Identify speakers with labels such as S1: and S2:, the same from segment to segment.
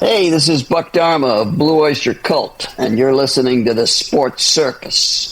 S1: Hey, this is Buck Dharma of Blue Oyster Cult, and you're listening to the Sports Circus.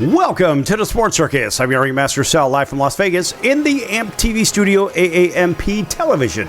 S2: Welcome to the Sports Circus. I'm your ringmaster Sal, live from Las Vegas in the AMP TV studio, AAMP Television.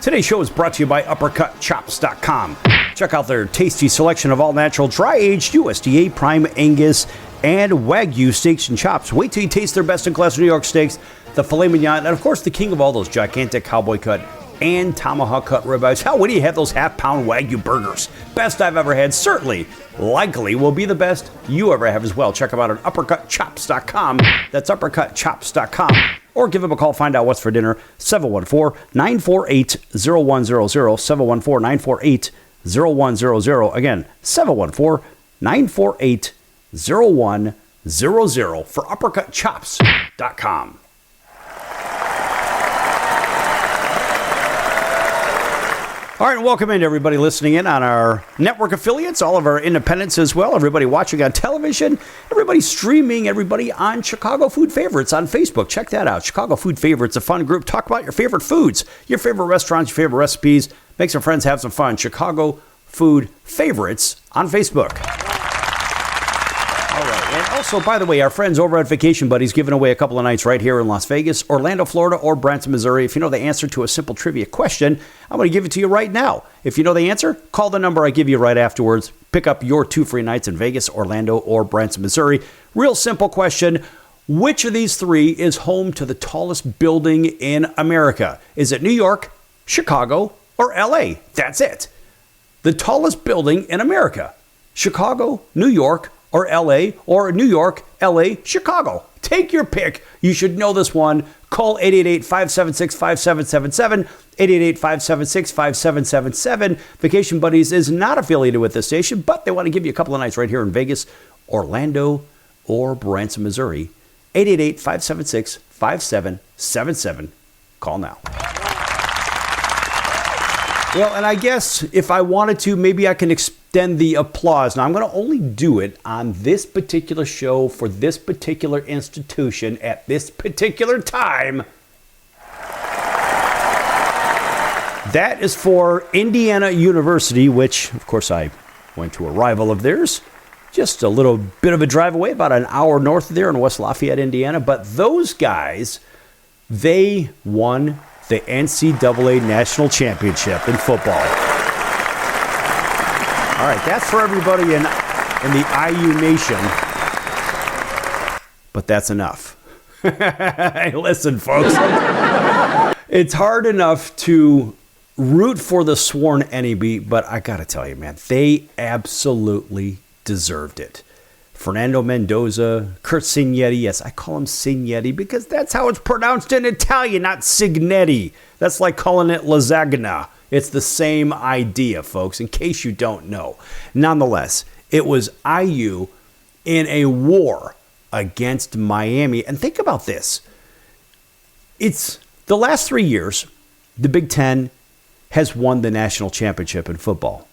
S2: Today's show is brought to you by UppercutChops.com. Check out their tasty selection of all-natural, dry-aged USDA Prime Angus and Wagyu steaks and chops. Wait till you taste their best-in-class New York steaks, the filet mignon, and of course the king of all those gigantic cowboy cut and tomahawk cut ribeyes. Hell, when do you have those half-pound Wagyu burgers? Best I've ever had. Certainly, likely will be the best you ever have as well. Check them out at UppercutChops.com. That's UppercutChops.com. Or give them a call. Find out what's for dinner. 714-948-0100. 714-948-0100. Again, 714-948-0100 for UppercutChops.com. All right, welcome in everybody listening in on our network affiliates, all of our independents as well, everybody watching on television, everybody streaming, everybody on Chicago Food Favorites on Facebook. Check that out. Chicago Food Favorites, a fun group. Talk about your favorite foods, your favorite restaurants, your favorite recipes. Make some friends, have some fun. Chicago Food Favorites on Facebook. All right, and also, by the way, our friends over at Vacation Buddies giving away a couple of nights right here in Las Vegas, Orlando, Florida, or Branson, Missouri. If you know the answer to a simple trivia question, I'm going to give it to you right now. If you know the answer, call the number I give you right afterwards. Pick up your 2 free nights in Vegas, Orlando, or Branson, Missouri. Real simple question. Which of these three is home to the tallest building in America? Is it New York, Chicago, or LA? That's it. The tallest building in America. Chicago, New York, or LA, or New York, LA, Chicago. Take your pick. You should know this one. Call 888-576-5777, 888-576-5777. Vacation Buddies is not affiliated with this station, but they want to give you a couple of nights right here in Vegas, Orlando, or Branson, Missouri. 888-576-5777. Call now. Well, and I guess if I wanted to, maybe I can extend the applause. Now, I'm going to only do it on this particular show for this particular institution at this particular time. That is for Indiana University, which, of course, I went to a rival of theirs. Just a little bit of a drive away, about an hour north of there in West Lafayette, Indiana. But those guys, they won the NCAA National Championship in football. All right, that's for everybody in the IU Nation. But that's enough. Hey, listen, folks. It's hard enough to root for the sworn enemy, but I got to tell you, man, they absolutely deserved it. Fernando Mendoza, Kurt Signetti. Yes, I call him Signetti because that's how it's pronounced in Italian, not Signetti. That's like calling it lasagna. It's the same idea, folks, in case you don't know. Nonetheless, it was IU in a war against Miami. And think about this. It's the last 3 years, the Big Ten has won the national championship in football.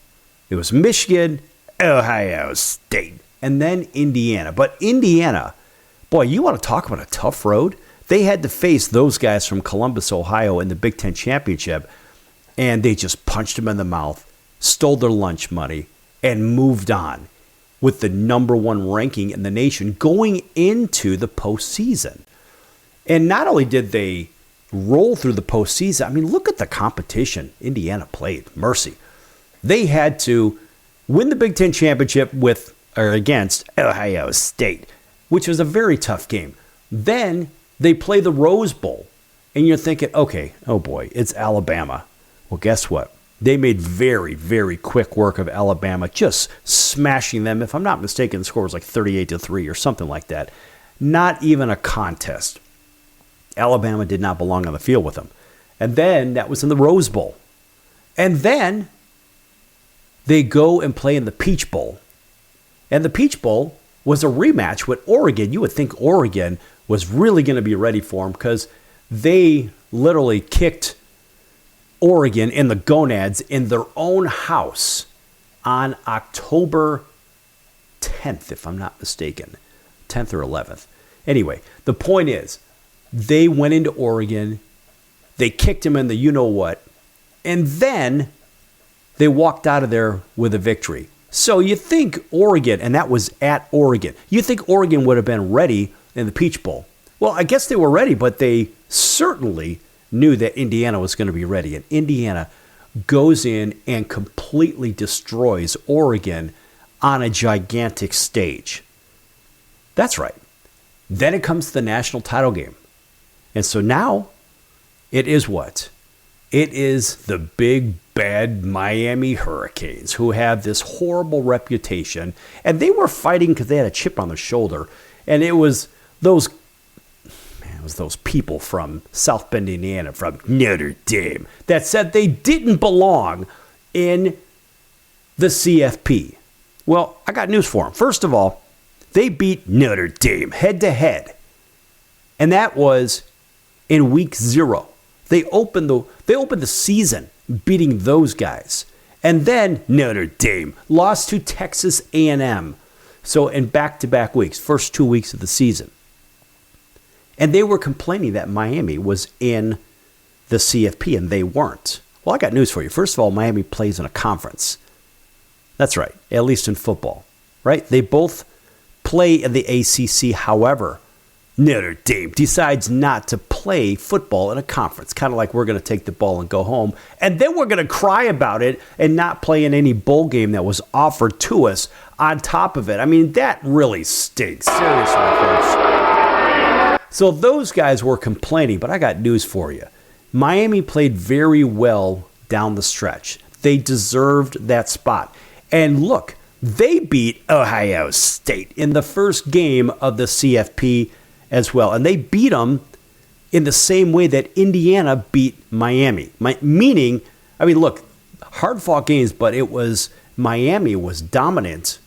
S2: It was Michigan, Ohio State, and then Indiana. But Indiana, boy, you want to talk about a tough road? They had to face those guys from Columbus, Ohio in the Big Ten championship, and they just punched them in the mouth, stole their lunch money, and moved on with the number one ranking in the nation going into the postseason. And not only did they roll through the postseason, I mean, look at the competition Indiana played. Mercy. They had to win the Big Ten championship against Ohio State, which was a very tough game. Then they play the Rose Bowl, and you're thinking, okay, oh boy, it's Alabama. Well, guess what? They made very, very quick work of Alabama, just smashing them. If I'm not mistaken, the score was like 38-3 or something like that. Not even a contest. Alabama did not belong on the field with them. And then that was in the Rose Bowl. And then they go and play in the Peach Bowl. And the Peach Bowl was a rematch with Oregon. You would think Oregon was really going to be ready for them because they literally kicked Oregon in the gonads in their own house on October 10th, if I'm not mistaken. 10th or 11th. Anyway, the point is, they went into Oregon, they kicked him in the you-know-what, and then they walked out of there with a victory. So you think Oregon, and that was at Oregon, you think Oregon would have been ready in the Peach Bowl. Well, I guess they were ready, but they certainly knew that Indiana was going to be ready. And Indiana goes in and completely destroys Oregon on a gigantic stage. That's right. Then it comes to the national title game. And so now it is what? It is the big bad Miami Hurricanes, who have this horrible reputation. And they were fighting because they had a chip on their shoulder. And it was those people from South Bend, Indiana, from Notre Dame, that said they didn't belong in the CFP. Well, I got news for them. First of all, they beat Notre Dame head-to-head. And that was in week 0. They opened the season beating those guys. And then Notre Dame lost to Texas A&M. So in back-to-back weeks, first 2 weeks of the season. And they were complaining that Miami was in the CFP, and they weren't. Well, I got news for you. First of all, Miami plays in a conference. That's right, at least in football, right? They both play in the ACC. However, Notre Dame decides not to play football in a conference, kind of like we're going to take the ball and go home, and then we're going to cry about it and not play in any bowl game that was offered to us on top of it. I mean, that really stinks. Seriously, folks. So those guys were complaining, but I got news for you. Miami played very well down the stretch. They deserved that spot. And look, they beat Ohio State in the first game of the CFP as well. And they beat them in the same way that Indiana beat Miami. Meaning, I mean, look, hard-fought games, but it was Miami was dominant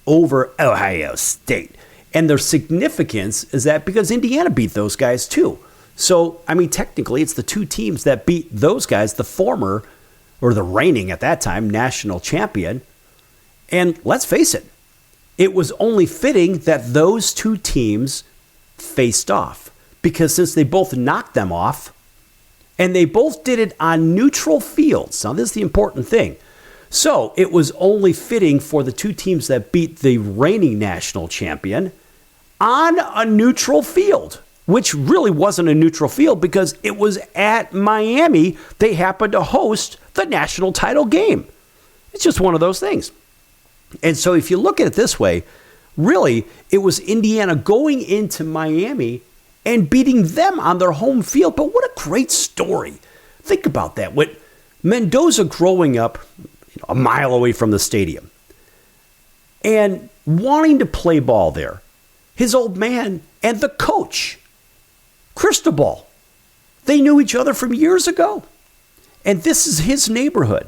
S2: over Ohio State. And their significance is that because Indiana beat those guys too. So, I mean, technically, it's the two teams that beat those guys, the former, or the reigning at that time, national champion. And let's face it, it was only fitting that those two teams faced off. Because since they both knocked them off, and they both did it on neutral fields. Now, this is the important thing. So, it was only fitting for the two teams that beat the reigning national champion on a neutral field, which really wasn't a neutral field because it was at Miami. They happened to host the national title game. It's just one of those things. And so if you look at it this way, really, it was Indiana going into Miami and beating them on their home field. But what a great story. Think about that. With Mendoza growing up a mile away from the stadium and wanting to play ball there, his old man and the coach, Cristobal, they knew each other from years ago. And this is his neighborhood.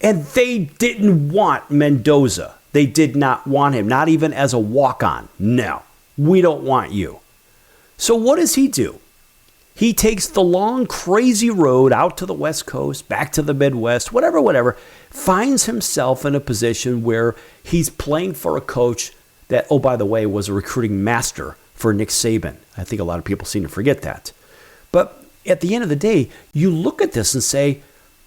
S2: And they didn't want Mendoza. They did not want him, not even as a walk-on. No, we don't want you. So what does he do? He takes the long, crazy road out to the West Coast, back to the Midwest, whatever, finds himself in a position where he's playing for a coach that, oh, by the way, was a recruiting master for Nick Saban. I think a lot of people seem to forget that. But at the end of the day, you look at this and say,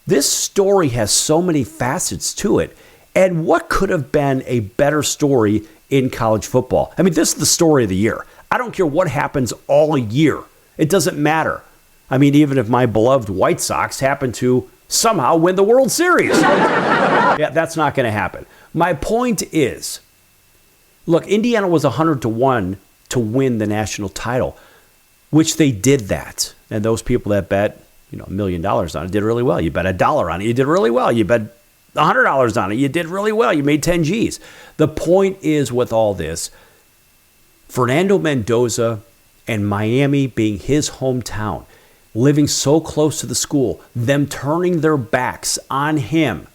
S2: this story has so many facets to it. And what could have been a better story in college football? I mean, this is the story of the year. I don't care what happens all year. It doesn't matter. I mean, even if my beloved White Sox happen to somehow win the World Series. Yeah, that's not going to happen. My point is, look, Indiana was 100-1 to win the national title, which they did that. And those people that bet, $1 million on it did really well. You bet $1 on it, you did really well. You bet $100 on it, you did really well. You made 10 G's. The point is with all this, Fernando Mendoza and Miami being his hometown, living so close to the school, them turning their backs on him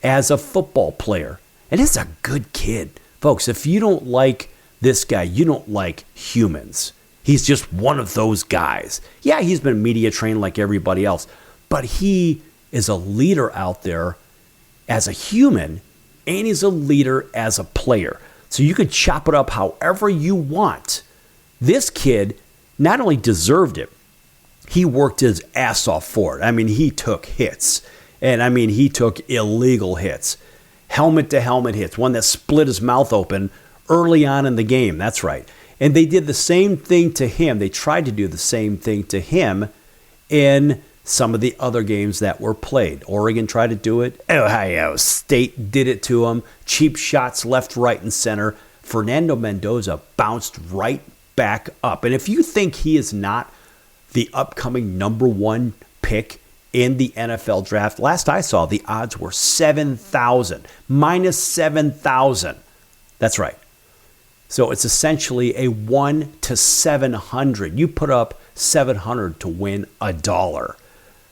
S2: as a football player. And it's a good kid. Folks, if you don't like this guy, you don't like humans. He's just one of those guys. Yeah, he's been media trained like everybody else, but he is a leader out there as a human, and he's a leader as a player. So you could chop it up however you want. This kid not only deserved it, he worked his ass off for it. I mean, he took hits. And I mean, he took illegal hits. Helmet-to-helmet hits. One that split his mouth open early on in the game. That's right. And they did the same thing to him. They tried to do the same thing to him in some of the other games that were played. Oregon tried to do it. Ohio State did it to him. Cheap shots left, right, and center. Fernando Mendoza bounced right back up. And if you think he is not the upcoming number one pick in the NFL draft, last I saw, the odds were 7,000, minus 7,000. That's right. So it's essentially a 1 to 700. You put up 700 to win $1.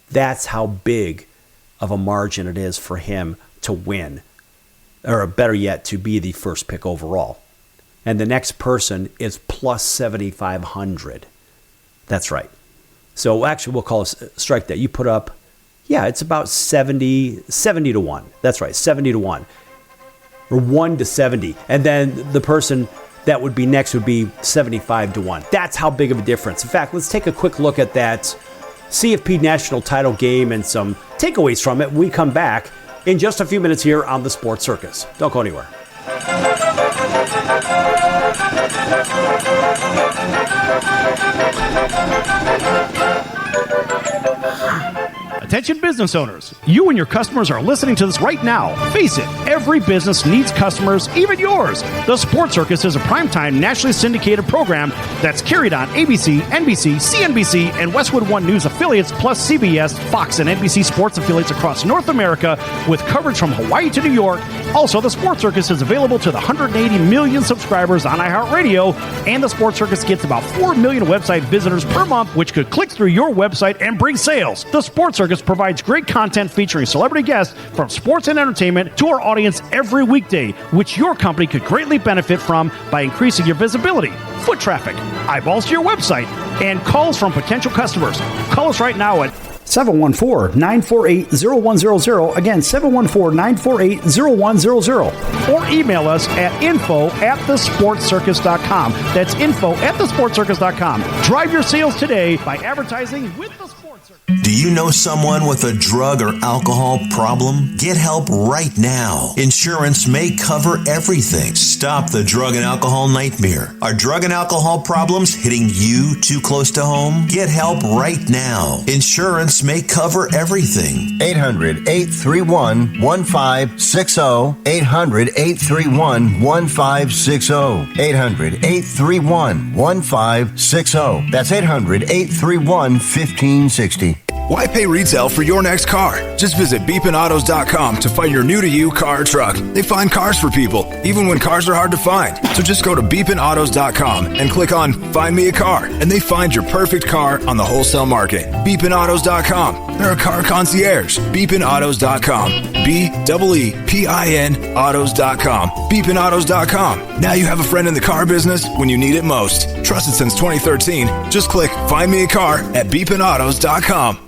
S2: That's how big of a margin it is for him to win, or better yet, to be the first pick overall. And the next person is plus 7,500. That's right. So actually, we'll call it strike that. You put up, yeah, it's about 70 to 1. That's right, 70 to 1. Or 1 to 70. And then the person that would be next would be 75 to 1. That's how big of a difference. In fact, let's take a quick look at that CFP national title game and some takeaways from it when we come back in just a few minutes here on the Sports Circus. Don't go anywhere.
S3: Attention business owners, you and your customers are listening to this right now. Face it, every business needs customers, even yours. The Sports Circus is a primetime nationally syndicated program that's carried on ABC, NBC, CNBC, and Westwood One News affiliates, plus CBS, Fox, and NBC sports affiliates across North America, with coverage from Hawaii to New York. Also, the Sports Circus is available to the 180 million subscribers on iHeartRadio, and the Sports Circus gets about 4 million website visitors per month, which could click through your website and bring sales. The Sports Circus provides great content featuring celebrity guests from sports and entertainment to our audience every weekday, which your company could greatly benefit from by increasing your visibility, foot traffic, eyeballs to your website, and calls from potential customers. Call us right now at
S4: 714-948-0100. Again, 714-948-0100.
S3: Or email us at info@thesportscircus.com. That's info@thesportscircus.com. Drive your sales today by advertising with the Sports Circus.
S5: Do you know someone with a drug or alcohol problem? Get help right now. Insurance may cover everything. Stop the drug and alcohol nightmare. Are drug and alcohol problems hitting you too close to home? Get help right now. Insurance may cover everything.
S6: 800-831-1560. 800-831-1560. 800-831-1560. That's 800-831-1560.
S7: Why pay retail for your next car? Just visit beepinautos.com to find your new-to-you car or truck. They find cars for people, even when cars are hard to find. So just go to beepinautos.com and click on Find Me a Car, and they find your perfect car on the wholesale market. beepinautos.com. They're a car concierge. beepinautos.com. BEEPIN autos.com. beepinautos.com. Now you have a friend in the car business when you need it most. Trusted since 2013. Just click Find Me a Car at beepinautos.com.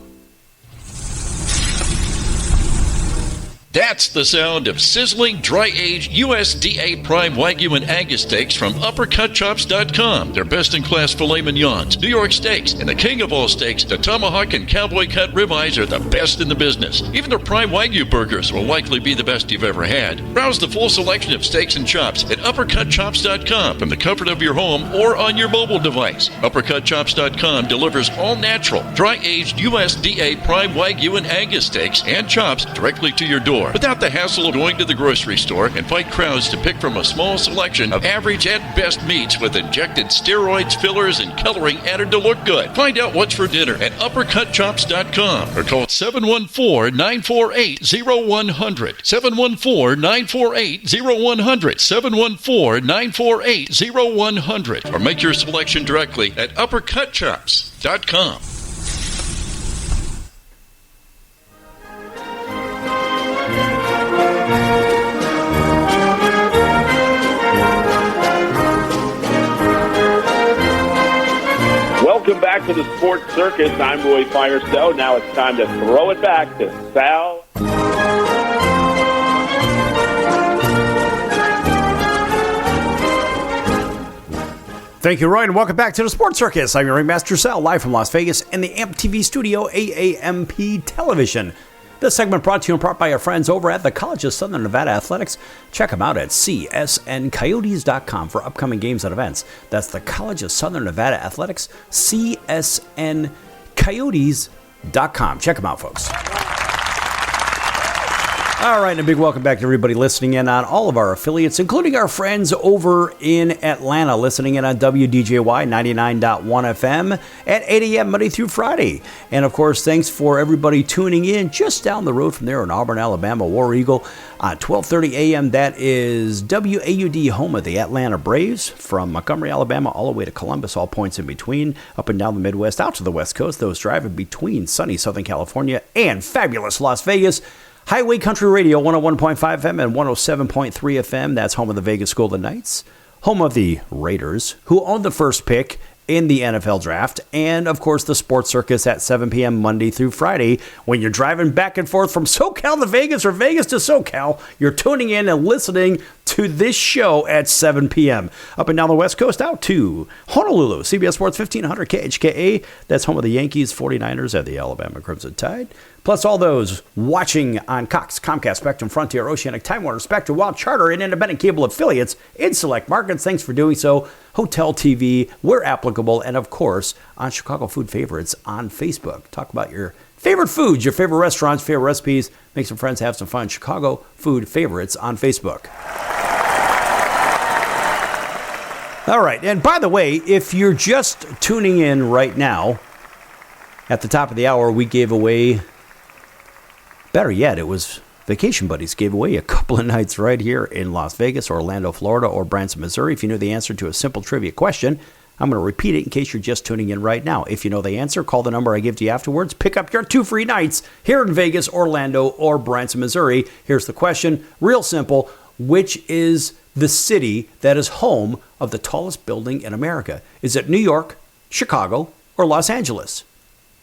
S8: That's the sound of sizzling, dry-aged USDA Prime Wagyu and Angus steaks from UpperCutChops.com. Their best-in-class filet mignons, New York steaks, and the king of all steaks, the tomahawk and cowboy cut ribeyes are the best in the business. Even their Prime Wagyu burgers will likely be the best you've ever had. Browse the full selection of steaks and chops at UpperCutChops.com from the comfort of your home or on your mobile device. UpperCutChops.com delivers all-natural, dry-aged USDA Prime Wagyu and Angus steaks and chops directly to your door, without the hassle of going to the grocery store and fight crowds to pick from a small selection of average at best meats with injected steroids, fillers, and coloring added to look good. Find out what's for dinner at UpperCutChops.com or call 714-948-0100. 714-948-0100. 714-948-0100. Or make your selection directly at UpperCutChops.com.
S4: Welcome back to the Sports Circus. I'm Roy Firestone. Now it's time to throw it back to Sal.
S2: Thank you, Roy, and welcome back to the Sports Circus. I'm your ringmaster, Sal, live from Las Vegas in the AMP TV studio, AAMP Television. This segment brought to you in part by our friends over at the College of Southern Nevada Athletics. Check them out at csncoyotes.com for upcoming games and events. That's the College of Southern Nevada Athletics, csncoyotes.com. Check them out, folks. All right, and a big welcome back to everybody listening in on all of our affiliates, including our friends over in Atlanta, listening in on WDJY 99.1 FM at 8 a.m. Monday through Friday. And, of course, thanks for everybody tuning in just down the road from there in Auburn, Alabama, War Eagle. 12:30 a.m., that is WAUD, home of the Atlanta Braves, from Montgomery, Alabama, all the way to Columbus, all points in between, up and down the Midwest, out to the West Coast, those driving between sunny Southern California and fabulous Las Vegas. Highway Country Radio, 101.5 FM and 107.3 FM. That's home of the Vegas Golden Knights, home of the Raiders, who own the first pick in the NFL draft, and, of course, the Sports Circus at 7 p.m. Monday through Friday. When you're driving back and forth from SoCal to Vegas or Vegas to SoCal, you're tuning in and listening to this show at 7 p.m. Up and down the West Coast, out to Honolulu, CBS Sports 1500 KHKA. That's home of the Yankees, 49ers, and the Alabama Crimson Tide. Plus all those watching on Cox, Comcast, Spectrum, Frontier, Oceanic, Time Warner, Spectrum, Wild, Charter, and independent cable affiliates in select markets. Thanks for doing so. Hotel TV, where applicable, and of course, on Chicago Food Favorites on Facebook. Talk about your favorite foods, your favorite restaurants, favorite recipes. Make some friends, have some fun. Chicago Food Favorites on Facebook. All right, and by the way, if you're just tuning in right now, at the top of the hour, we gave away... Better yet, it was Vacation Buddies gave away a couple of nights right here in Las Vegas, Orlando, Florida, or Branson, Missouri. If you know the answer to a simple trivia question, I'm going to repeat it in case you're just tuning in right now. If you know the answer, call the number I give to you afterwards. Pick up your 2 free nights here in Vegas, Orlando, or Branson, Missouri. Here's the question. Real simple. Which is the city that is home of the tallest building in America? Is it New York, Chicago, or Los Angeles?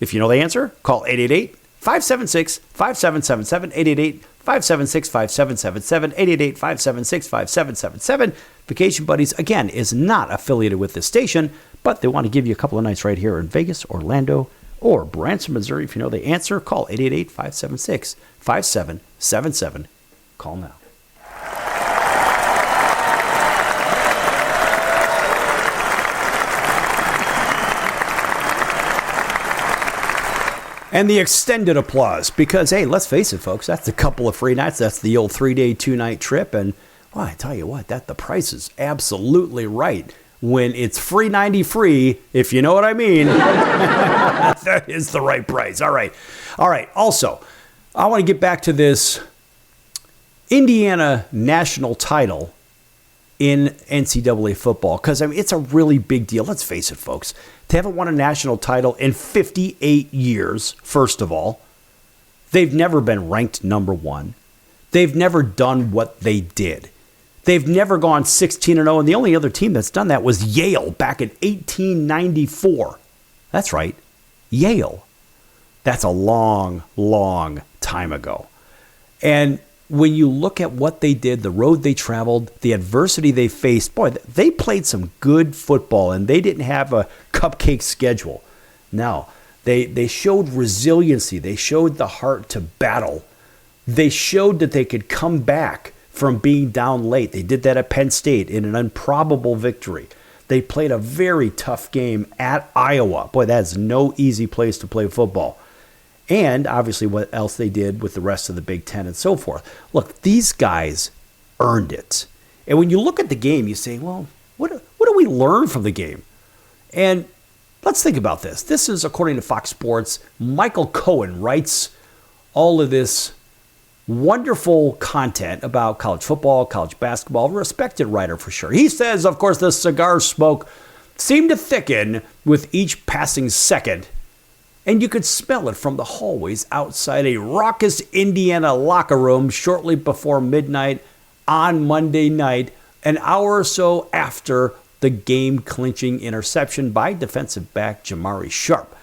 S2: If you know the answer, call 888-576-5777, 888-576-5777, 888-576-5777. Vacation Buddies, again, is not affiliated with this station, but they want to give you a couple of nights right here in Vegas, Orlando, or Branson, Missouri. If you know the answer, call 888-576-5777. Call now. And the extended applause, because, hey, let's face it, folks, that's a couple of free nights. That's the old 3-day, 2-night trip. And, well, I tell you what, the price is absolutely right. When it's free 90 free, if you know what I mean, that is the right price. All right. Also, I want to get back to this Indiana national title in NCAA football, because, I mean, it's a really big deal. Let's face it, folks. They haven't won a national title in 58 years, first of all. They've never been ranked number one. They've never done what they did. They've never gone 16-0, and the only other team that's done that was Yale back in 1894. That's right, Yale. That's a long, long time ago. And when you look at what they did, the road they traveled, the adversity they faced, boy, they played some good football, and they didn't have a cupcake schedule. No, they showed resiliency. They showed the heart to battle. They showed that they could come back from being down late. They did that at Penn State in an improbable victory. They played a very tough game at Iowa. Boy, that is no easy place to play football. And obviously what else they did with the rest of the Big Ten and so forth. Look, these guys earned it. And when you look at the game, you say, well, what do we learn from the game? And let's think about this. This is, according to Fox Sports, Michael Cohen writes all of this wonderful content about college football, college basketball, a respected writer for sure. He says, of course, the cigar smoke seemed to thicken with each passing second, and you could smell it from the hallways outside a raucous Indiana locker room shortly before midnight on Monday night, an hour or so after the game-clinching interception by defensive back Jamari Sharp.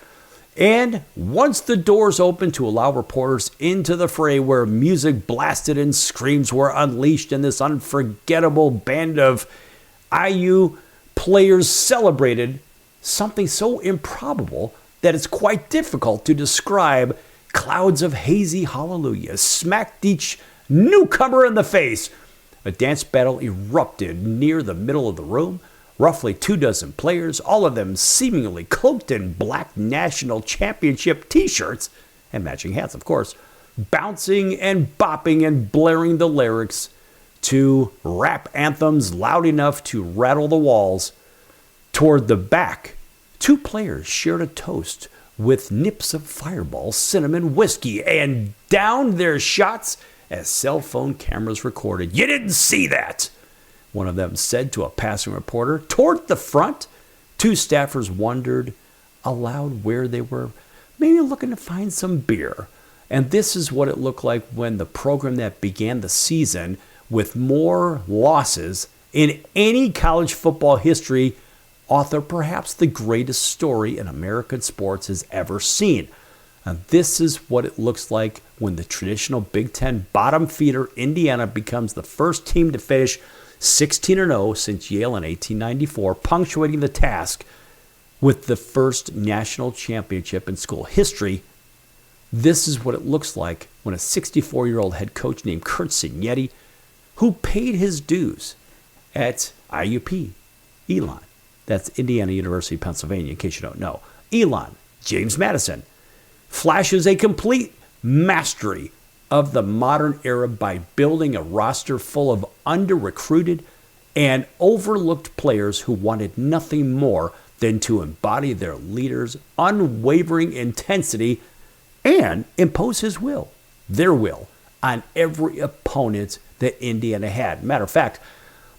S2: And once the doors opened to allow reporters into the fray where music blasted and screams were unleashed and this unforgettable band of IU players celebrated something so improbable that it's quite difficult to describe, clouds of hazy hallelujah smacked each newcomer in the face. A dance battle erupted near the middle of the room. Roughly 24 players, all of them seemingly cloaked in black national championship t-shirts and matching hats, of course, bouncing and bopping and blaring the lyrics to rap anthems loud enough to rattle the walls. Toward the back, 2 players shared a toast with nips of Fireball cinnamon whiskey and downed their shots as cell phone cameras recorded. "You didn't see that," one of them said to a passing reporter. Toward the front, 2 staffers wondered aloud where they were, maybe looking to find some beer. And this is what it looked like when the program that began the season with more losses in any college football history author perhaps the greatest story in American sports has ever seen. And this is what it looks like when the traditional Big Ten bottom feeder Indiana becomes the first team to finish 16-0 since Yale in 1894, punctuating the task with the first national championship in school history. This is what it looks like when a 64-year-old head coach named Curt Cignetti, who paid his dues at IUP, Elon, that's Indiana University, Pennsylvania, in case you don't know, Elon, James Madison, flashes a complete mastery of the modern era by building a roster full of under-recruited and overlooked players who wanted nothing more than to embody their leader's unwavering intensity and impose his will, their will, on every opponent that Indiana had. Matter of fact,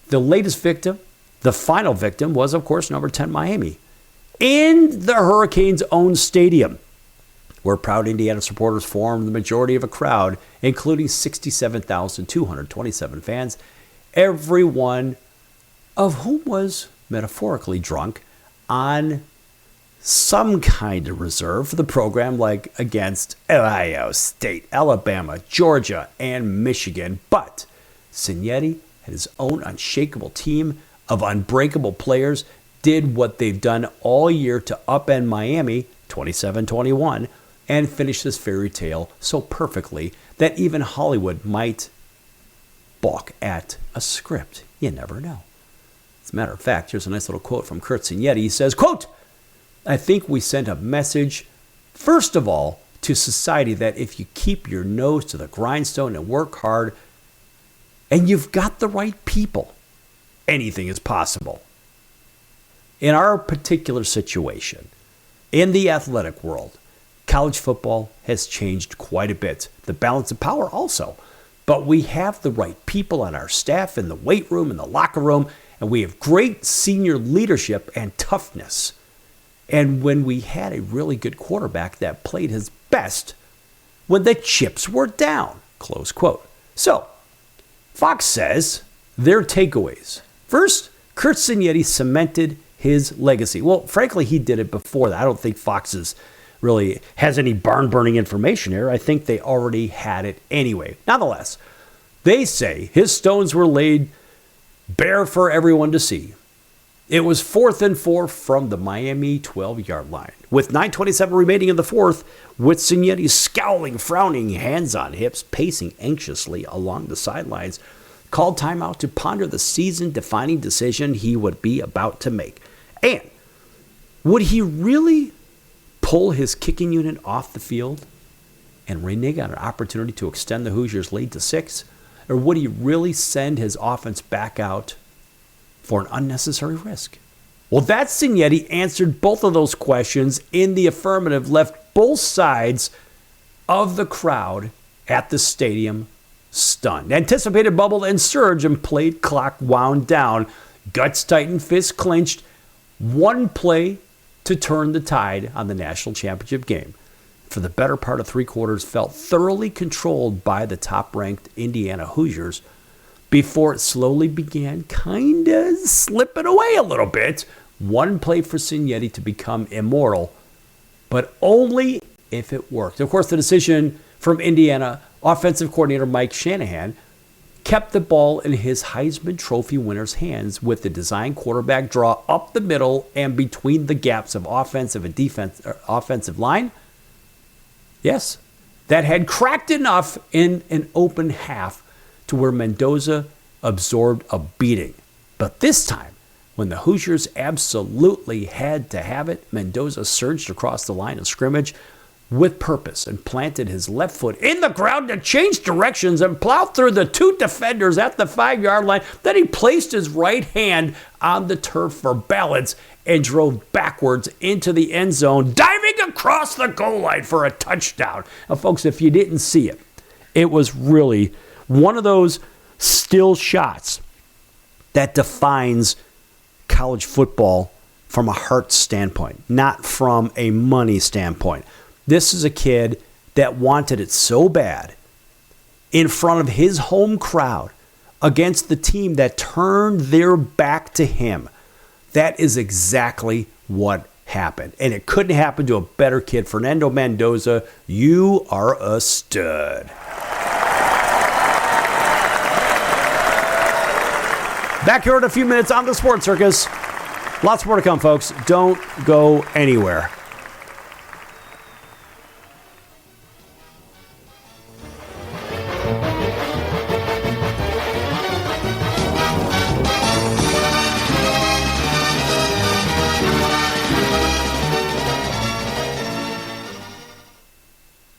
S2: the latest victim, the final victim, was, of course, number 10 Miami, in the Hurricanes' own stadium, where proud Indiana supporters formed the majority of a crowd, including 67,227 fans, every one of whom was metaphorically drunk on some kind of reserve for the program, like against Ohio State, Alabama, Georgia, and Michigan. But Cignetti had his own unshakable team of unbreakable players, did what they've done all year to upend Miami 27-21, and finish this fairy tale so perfectly that even Hollywood might balk at a script. You never know. As a matter of fact, here's a nice little quote from Curt Cignetti. He says, quote, "I think we sent a message, first of all, to society that if you keep your nose to the grindstone and work hard, and you've got the right people, anything is possible." In our particular situation, in the athletic world, college football has changed quite a bit. The balance of power also. But we have the right people on our staff in the weight room, in the locker room, and we have great senior leadership and toughness. And when we had a really good quarterback that played his best when the chips were down, close quote. So, Fox says their takeaways. First, Curt Cignetti cemented his legacy. Well, frankly, he did it before that. I don't think Fox really has any barn-burning information here. I think they already had it anyway. Nonetheless, they say his stones were laid bare for everyone to see. It was 4th and 4 from the Miami 12-yard line. With 9:27 remaining in the fourth, with Cignetti scowling, frowning, hands on hips, pacing anxiously along the sidelines, called timeout to ponder the season-defining decision he would be about to make. And would he really pull his kicking unit off the field and renege on an opportunity to extend the Hoosiers' lead to 6? Or would he really send his offense back out for an unnecessary risk? Well, that Cignetti answered both of those questions in the affirmative, left both sides of the crowd at the stadium stunned. Anticipated bubbled and surged, and played clock wound down. Guts tightened, fists clenched. One play to turn the tide on the national championship game. For the better part of 3 quarters, felt thoroughly controlled by the top-ranked Indiana Hoosiers, before it slowly began kind of slipping away a little bit. One play for Cignetti to become immortal, but only if it worked. Of course, the decision from Indiana offensive coordinator Mike Shanahan kept the ball in his Heisman Trophy winner's hands with the design quarterback draw up the middle and between the gaps of offensive and offensive line. Yes, that had cracked enough in an open half to where Mendoza absorbed a beating. But this time, when the Hoosiers absolutely had to have it, Mendoza surged across the line of scrimmage with purpose and planted his left foot in the ground to change directions and plowed through the two defenders at the 5-yard line. Then he placed his right hand on the turf for balance and drove backwards into the end zone, diving across the goal line for a touchdown. Now, folks, if you didn't see it, it was really one of those still shots that defines college football from a heart standpoint, not from a money standpoint. This is a kid that wanted it so bad in front of his home crowd against the team that turned their back to him. That is exactly what happened. And it couldn't happen to a better kid. Fernando Mendoza, you are a stud. Back here in a few minutes on the Sports Circus. Lots more to come, folks. Don't go anywhere.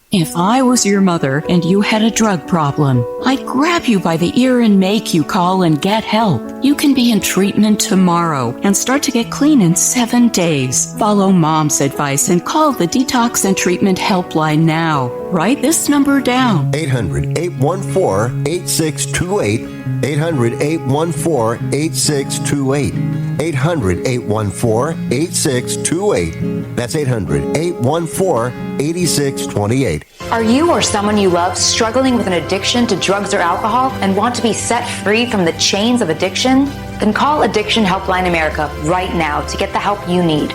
S9: If I was your mother and you had a drug problem, I'd grab you by the ear and make you call and get help. You can be in treatment tomorrow and start to get clean in 7 days. Follow Mom's advice and call the Detox and Treatment Helpline now. Write this number down.
S6: 800-814-8628. 800-814-8628. 800-814-8628. That's 800-814-8628.
S10: Are you or someone you love struggling with an addiction to drugs or alcohol and want to be set free from the chains of addiction? Then call Addiction Helpline America right now to get the help you need.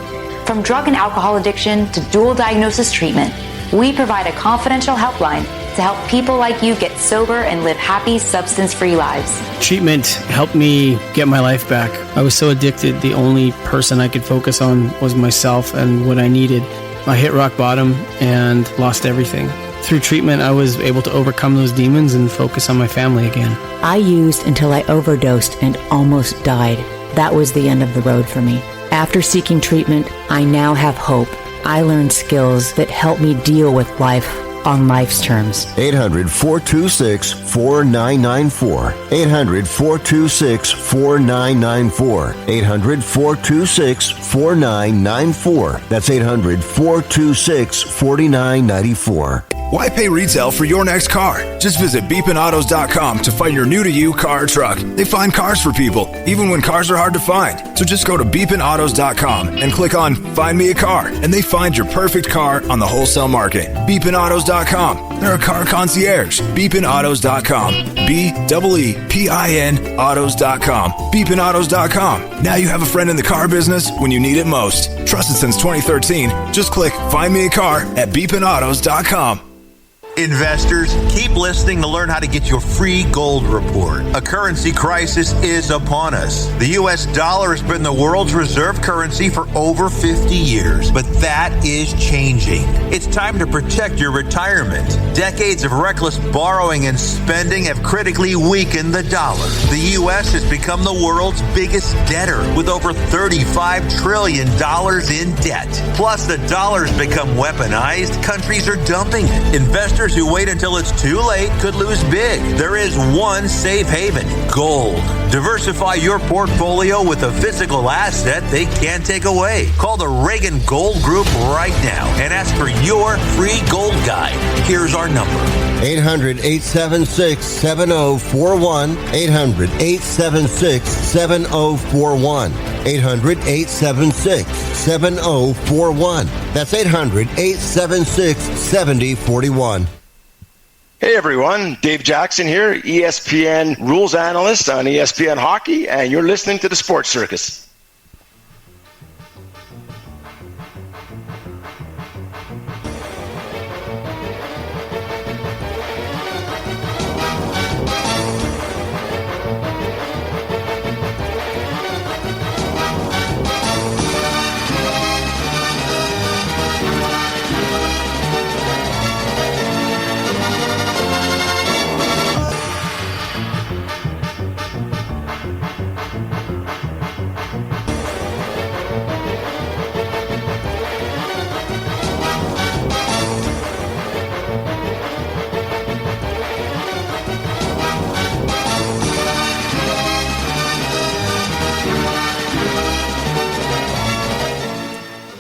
S10: From drug and alcohol addiction to dual diagnosis treatment, we provide a confidential helpline to help people like you get sober and live happy, substance-free lives.
S11: Treatment helped me get my life back. I was so addicted, the only person I could focus on was myself and what I needed. I hit rock bottom and lost everything. Through treatment, I was able to overcome those demons and focus on my family again.
S12: I used until I overdosed and almost died. That was the end of the road for me. After seeking treatment, I now have hope. I learned skills that help me deal with life on life's terms.
S6: 800-426-4994. 800-426-4994. 800-426-4994. That's 800-426-4994.
S7: Why pay retail for your next car? Just visit beepinautos.com to find your new-to-you car or truck. They find cars for people, even when cars are hard to find. So just go to beepinautos.com and click on Find Me a Car, and they find your perfect car on the wholesale market. beepinautos.com. They're a car concierge. beepinautos.com. BEEPIN autos.com. beepinautos.com. Now you have a friend in the car business when you need it most. Trusted since 2013. Just click Find Me a Car at beepinautos.com.
S5: Investors, keep listening to learn how to get your free gold report. A currency crisis is upon us. The U.S. dollar has been the world's reserve currency for over 50 years, but that is changing. It's time to protect your retirement. Decades of reckless borrowing and spending have critically weakened the dollar. The U.S. has become the world's biggest debtor with over $35 trillion in debt. Plus, the dollar's become weaponized. Countries are dumping it. Investors who wait until it's too late could lose big. There is one safe haven: gold. Diversify your portfolio with a physical asset they can't take away. Call the Reagan Gold Group right now and ask for your free gold guide. Here's our number:
S6: 800-876-7041. 800-876-7041. 800-876-7041. That's 800-876-7041.
S13: Hey everyone, Dave Jackson here, ESPN rules analyst on ESPN Hockey, and you're listening to the Sports Circus.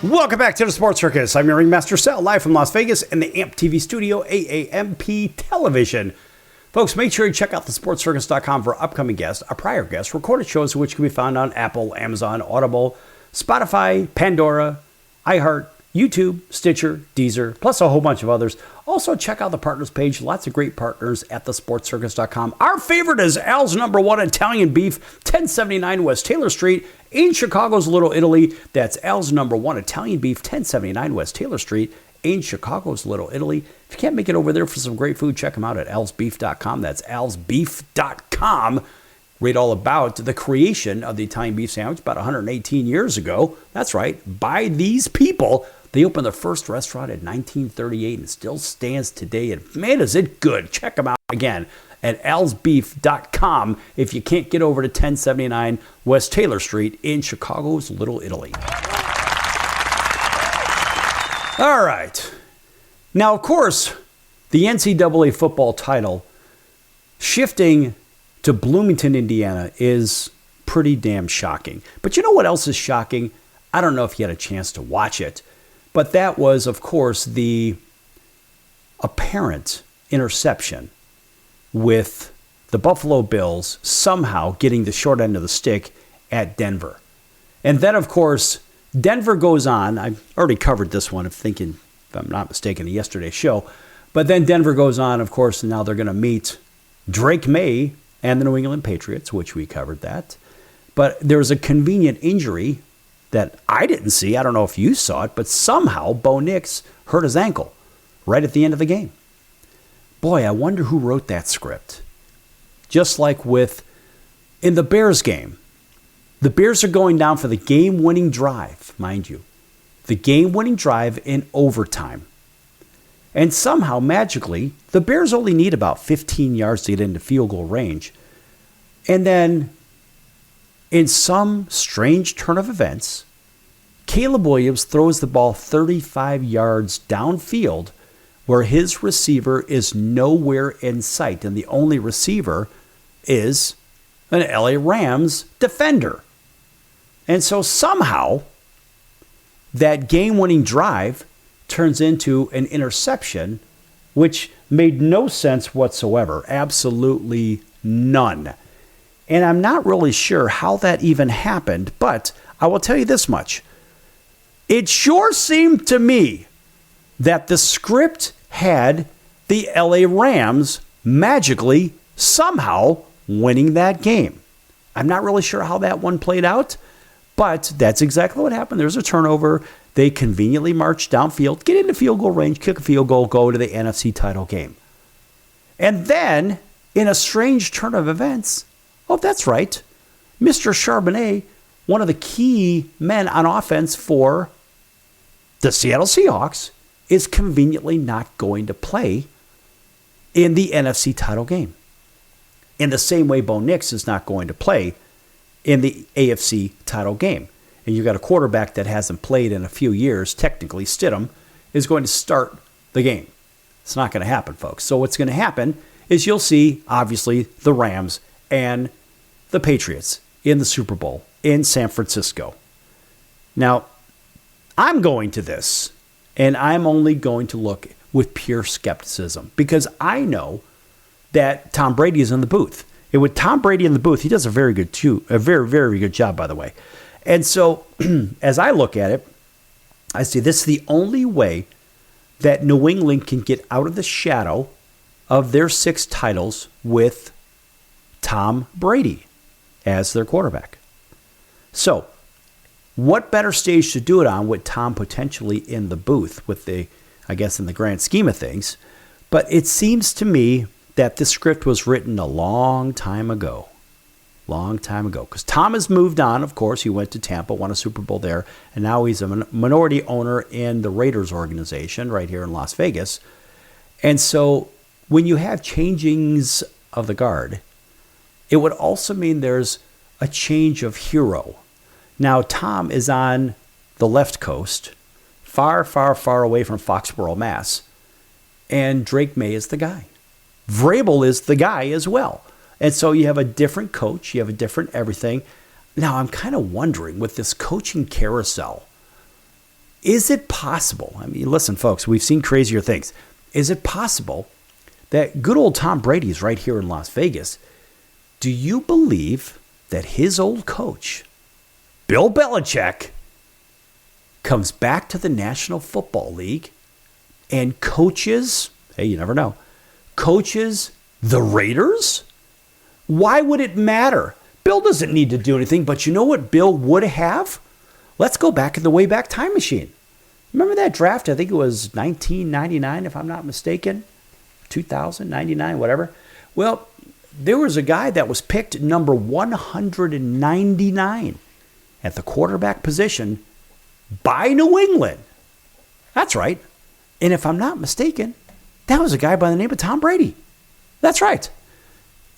S2: Welcome back to the Sports Circus. I'm your ringmaster Sal, live from Las Vegas in the AMP TV studio, AAMP Television. Folks, make sure you check out thesportscircus.com for upcoming guests, our prior guests, recorded shows which can be found on Apple, Amazon, Audible, Spotify, Pandora, iHeart, YouTube, Stitcher, Deezer, plus a whole bunch of others. Also, check out the partners page. Lots of great partners at thesportscircus.com. Our favorite is Al's Number One Italian Beef, 1079 West Taylor Street in Chicago's Little Italy. That's Al's Number One Italian Beef, 1079 West Taylor Street in Chicago's Little Italy. If you can't make it over there for some great food, check them out at alsbeef.com. That's alsbeef.com. Read all about the creation of the Italian beef sandwich about 118 years ago. That's right, by these people. They opened their first restaurant in 1938 and still stands today. And man, is it good. Check them out again at alsbeef.com if you can't get over to 1079 West Taylor Street in Chicago's Little Italy. All right. Now, of course, the NCAA football title shifting to Bloomington, Indiana is pretty damn shocking. But you know what else is shocking? I don't know if you had a chance to watch it. But that was, of course, the apparent interception with the Buffalo Bills somehow getting the short end of the stick at Denver. And then, of course, Denver goes on. I already covered this one, if I'm not mistaken, in yesterday's show. But then Denver goes on, of course, and now they're going to meet Drake May and the New England Patriots, which we covered that. But there was a convenient injury that I didn't see. I don't know if you saw it, but somehow Bo Nix hurt his ankle right at the end of the game. Boy, I wonder who wrote that script. Just like in the Bears game. The Bears are going down for the game-winning drive, mind you. The game-winning drive in overtime. And somehow, magically, the Bears only need about 15 yards to get into field goal range. And then, in some strange turn of events, Caleb Williams throws the ball 35 yards downfield where his receiver is nowhere in sight. And the only receiver is an LA Rams defender. And so somehow that game-winning drive turns into an interception, which made no sense whatsoever. Absolutely none. And I'm not really sure how that even happened, but I will tell you this much. It sure seemed to me that the script had the LA Rams magically somehow winning that game. I'm not really sure how that one played out, but that's exactly what happened. There's a turnover. They conveniently march downfield, get into field goal range, kick a field goal, go to the NFC title game. And then, in a strange turn of events, oh, that's right, Mr. Charbonnet, one of the key men on offense for the Seattle Seahawks, is conveniently not going to play in the NFC title game. In the same way Bo Nix is not going to play in the AFC title game. And you've got a quarterback that hasn't played in a few years, technically Stidham, is going to start the game. It's not going to happen, folks. So what's going to happen is you'll see, obviously, the Rams and the Patriots in the Super Bowl in San Francisco. Now, I'm going to this, and I'm only going to look with pure skepticism because I know that Tom Brady is in the booth. And with Tom Brady in the booth, he does a very, very good job, by the way. And so, as I look at it, I see this is the only way that New England can get out of the shadow of their 6 titles with Tom Brady as their quarterback. So, what better stage to do it on with Tom potentially in the booth with the, I guess, in the grand scheme of things. But it seems to me that this script was written a long time ago. Long time ago. Because Tom has moved on, of course. He went to Tampa, won a Super Bowl there, and now he's a minority owner in the Raiders organization right here in Las Vegas. And so when you have changings of the guard, it would also mean there's a change of hero. Now, Tom is on the left coast, far, far, far away from Foxborough, Mass. And Drake May is the guy. Vrabel is the guy as well. And so you have a different coach. You have a different everything. Now, I'm kind of wondering with this coaching carousel, is it possible? I mean, listen, folks, we've seen crazier things. Is it possible that good old Tom Brady is right here in Las Vegas? Do you believe that his old coach, Bill Belichick, comes back to the National Football League and coaches, hey, you never know, coaches the Raiders? Why would it matter? Bill doesn't need to do anything, but you know what Bill would have? Let's go back in the Wayback Time Machine. Remember that draft? I think it was 1999, if I'm not mistaken. 2000, 99, whatever. Well, there was a guy that was picked number 199 at the quarterback position by New England. That's right. And if I'm not mistaken, that was a guy by the name of Tom Brady. That's right.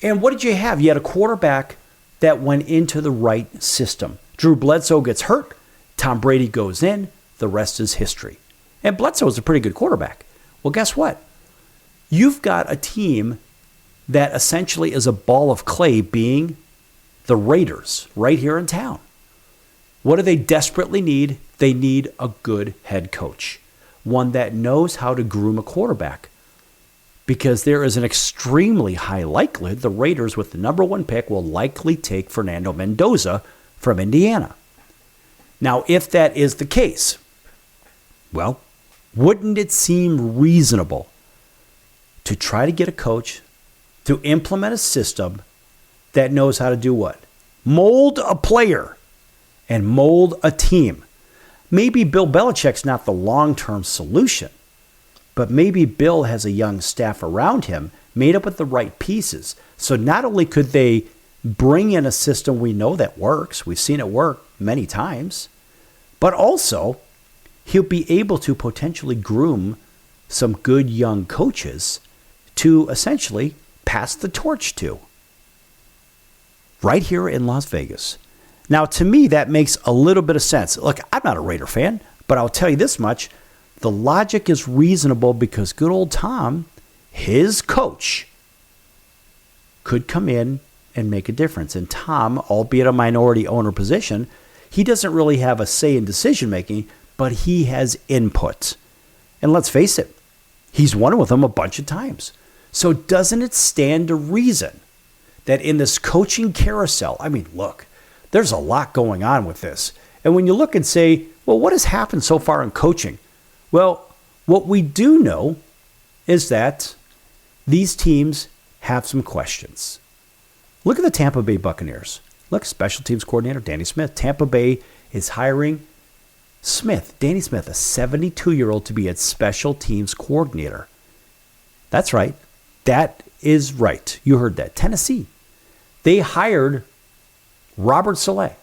S2: And what did you have? You had a quarterback that went into the right system. Drew Bledsoe gets hurt. Tom Brady goes in. The rest is history. And Bledsoe is a pretty good quarterback. Well, guess what? You've got a team that essentially is a ball of clay, being the Raiders right here in town. What do they desperately need? They need a good head coach, one that knows how to groom a quarterback. Because there is an extremely high likelihood the Raiders, with the number 1 pick, will likely take Fernando Mendoza from Indiana. Now, if that is the case, well, wouldn't it seem reasonable to try to get a coach to implement a system that knows how to do what? Mold a player and mold a team. Maybe Bill Belichick's not the long-term solution, but maybe Bill has a young staff around him made up with the right pieces. So not only could they bring in a system we know that works, we've seen it work many times, but also he'll be able to potentially groom some good young coaches to essentially pass the torch to right here in Las Vegas. Now, to me, that makes a little bit of sense. Look, I'm not a Raider fan, but I'll tell you this much. The logic is reasonable because good old Tom, his coach, could come in and make a difference. And Tom, albeit a minority owner position, he doesn't really have a say in decision making, but he has input. And let's face it, he's won with them a bunch of times. So doesn't it stand to reason that in this coaching carousel, I mean, look, there's a lot going on with this. And when you look and say, well, what has happened so far in coaching? Well, what we do know is that these teams have some questions. Look at the Tampa Bay Buccaneers. Look, special teams coordinator Danny Smith. Tampa Bay is hiring Danny Smith, a 72-year-old, to be its special teams coordinator. That's right. That is right. You heard that. Tennessee. They hired Robert Saleh.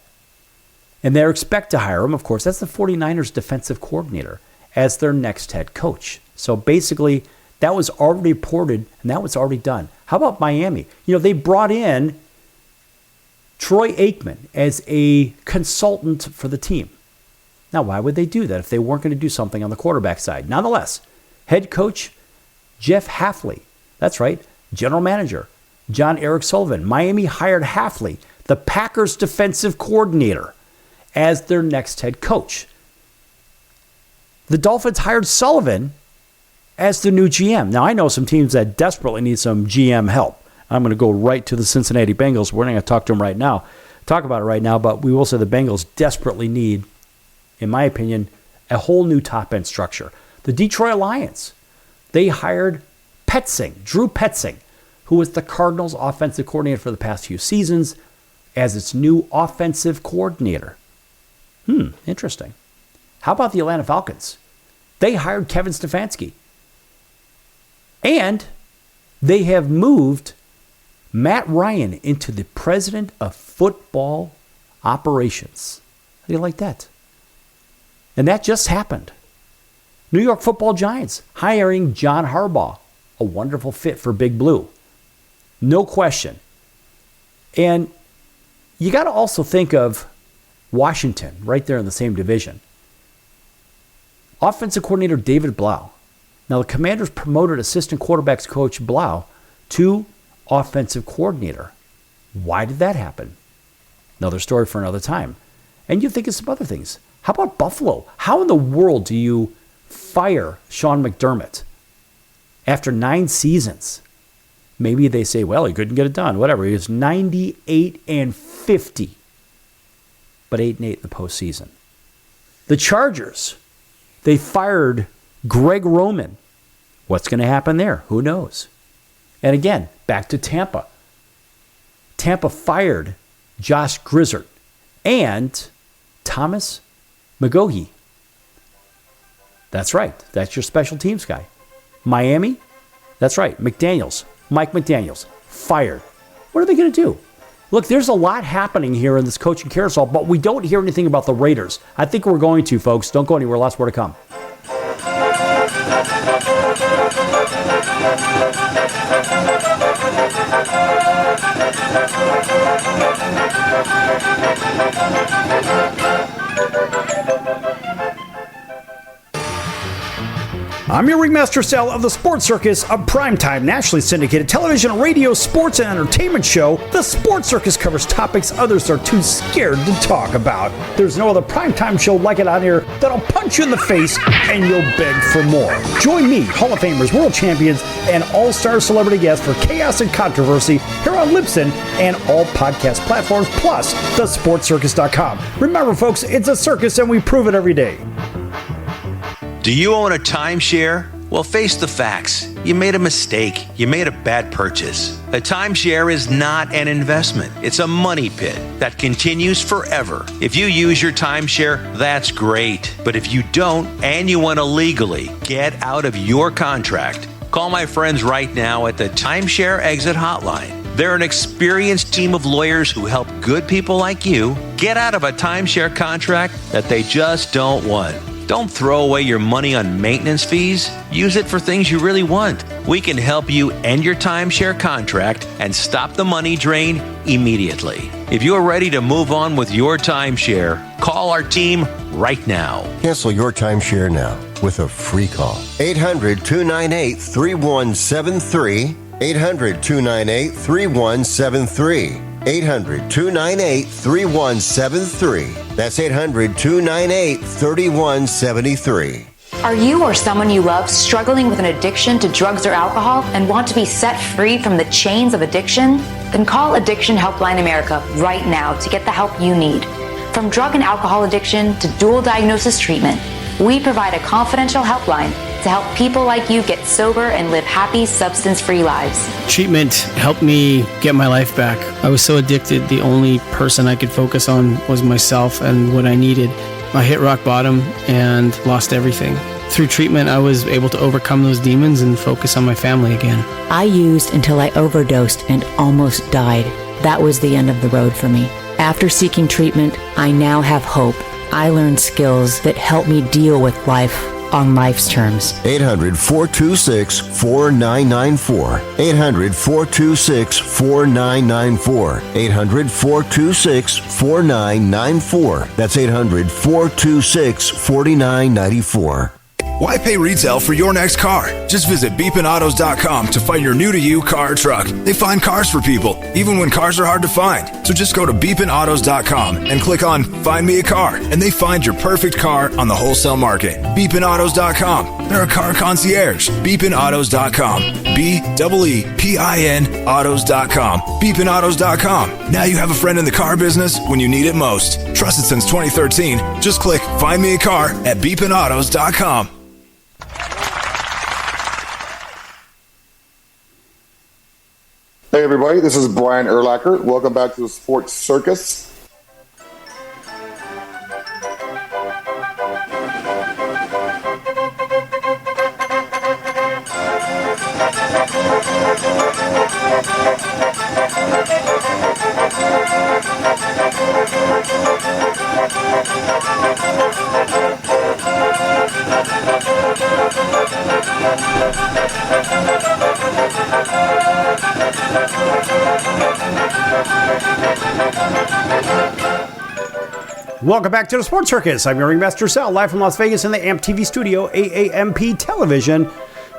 S2: And they're expected to hire him, of course, that's the 49ers defensive coordinator, as their next head coach. So basically, that was already reported, and that was already done. How about Miami? You know, they brought in Troy Aikman as a consultant for the team. Now, why would they do that if they weren't going to do something on the quarterback side? Nonetheless, head coach Jeff Hafley. That's right, general manager John Eric Sullivan. Miami hired Hafley, the Packers defensive coordinator, as their next head coach. The Dolphins hired Sullivan as the new GM. Now, I know some teams that desperately need some GM help. I'm going to go right to the Cincinnati Bengals. We're not going to talk about it right now, but we will say the Bengals desperately need, in my opinion, a whole new top-end structure. The Detroit Lions, they hired Drew Petzing, who was the Cardinals offensive coordinator for the past few seasons, as its new offensive coordinator. Interesting. How about the Atlanta Falcons? They hired Kevin Stefanski. And they have moved Matt Ryan into the president of football operations. How do you like that? And that just happened. New York Football Giants hiring John Harbaugh, a wonderful fit for Big Blue. No question. And you got to also think of Washington, right there in the same division. Offensive coordinator David Blau. Now, the Commanders promoted assistant quarterbacks coach Blau to offensive coordinator. Why did that happen? Another story for another time. And you think of some other things. How about Buffalo? How in the world do you fire Sean McDermott after 9 seasons? Maybe they say, well, he couldn't get it done. Whatever. He was 98-50, but 8-8 in the postseason. The Chargers, they fired Greg Roman. What's going to happen there? Who knows? And again, back to Tampa. Tampa fired Josh Grizzard and Thomas McGaughey. That's right. That's your special teams guy. Miami, that's right. Mike McDaniels, fired. What are they going to do? Look, there's a lot happening here in this coaching carousel, but we don't hear anything about the Raiders. I think we're going to, folks. Don't go anywhere. Lots more to come.
S3: I'm your ringmaster Sal of the Sports Circus, a primetime nationally syndicated television, radio, sports, and entertainment show. The Sports Circus covers topics others are too scared to talk about. There's no other primetime show like it out here that'll punch you in the face and you'll beg for more. Join me, Hall of Famers, world champions, and all-star celebrity guests for chaos and controversy here on Libsyn and all podcast platforms, plus thesportscircus.com. Remember, folks, it's a circus and we prove it every day.
S5: Do you own a timeshare? Well, face the facts. You made a mistake. You made a bad purchase. A timeshare is not an investment. It's a money pit that continues forever. If you use your timeshare, that's great. But if you don't, and you want to legally get out of your contract, call my friends right now at the Timeshare Exit Hotline. They're an experienced team of lawyers who help good people like you get out of a timeshare contract that they just don't want. Don't throw away your money on maintenance fees. Use it for things you really want. We can help you end your timeshare contract and stop the money drain immediately. If you're ready to move on with your timeshare, call our team right now.
S6: Cancel your timeshare now with a free call. 800-298-3173. 800-298-3173. 800-298-3173. That's 800-298-3173.
S10: Are you or someone you love struggling with an addiction to drugs or alcohol and want to be set free from the chains of addiction? Then call Addiction Helpline America right now to get the help you need. From drug and alcohol addiction to dual diagnosis treatment, we provide a confidential helpline to help people like you get sober and live happy, substance-free lives.
S11: Treatment helped me get my life back. I was so addicted, the only person I could focus on was myself and what I needed. I hit rock bottom and lost everything. Through treatment, I was able to overcome those demons and focus on my family again.
S12: I used until I overdosed and almost died. That was the end of the road for me. After seeking treatment, I now have hope. I learned skills that help me deal with life on life's terms.
S6: 800-426-4994. 800-426-4994. 800-426-4994. That's 800-426-4994.
S7: Why pay retail for your next car? Just visit beepinautos.com to find your new-to-you car or truck. They find cars for people, even when cars are hard to find. So just go to beepinautos.com and click on Find Me a Car, and they find your perfect car on the wholesale market. Beepinautos.com. They're a car concierge. Beepinautos.com. BEEPIN autos.com. Beepinautos.com. Now you have a friend in the car business when you need it most. Trusted since 2013. Just click Find Me a Car at beepinautos.com.
S14: Hey everybody, this is Brian Urlacher. Welcome back to the Sports Circus.
S2: Welcome back to the Sports Circus. I'm your ringmaster Sal, live from Las Vegas in the AMP TV studio, AAMP Television.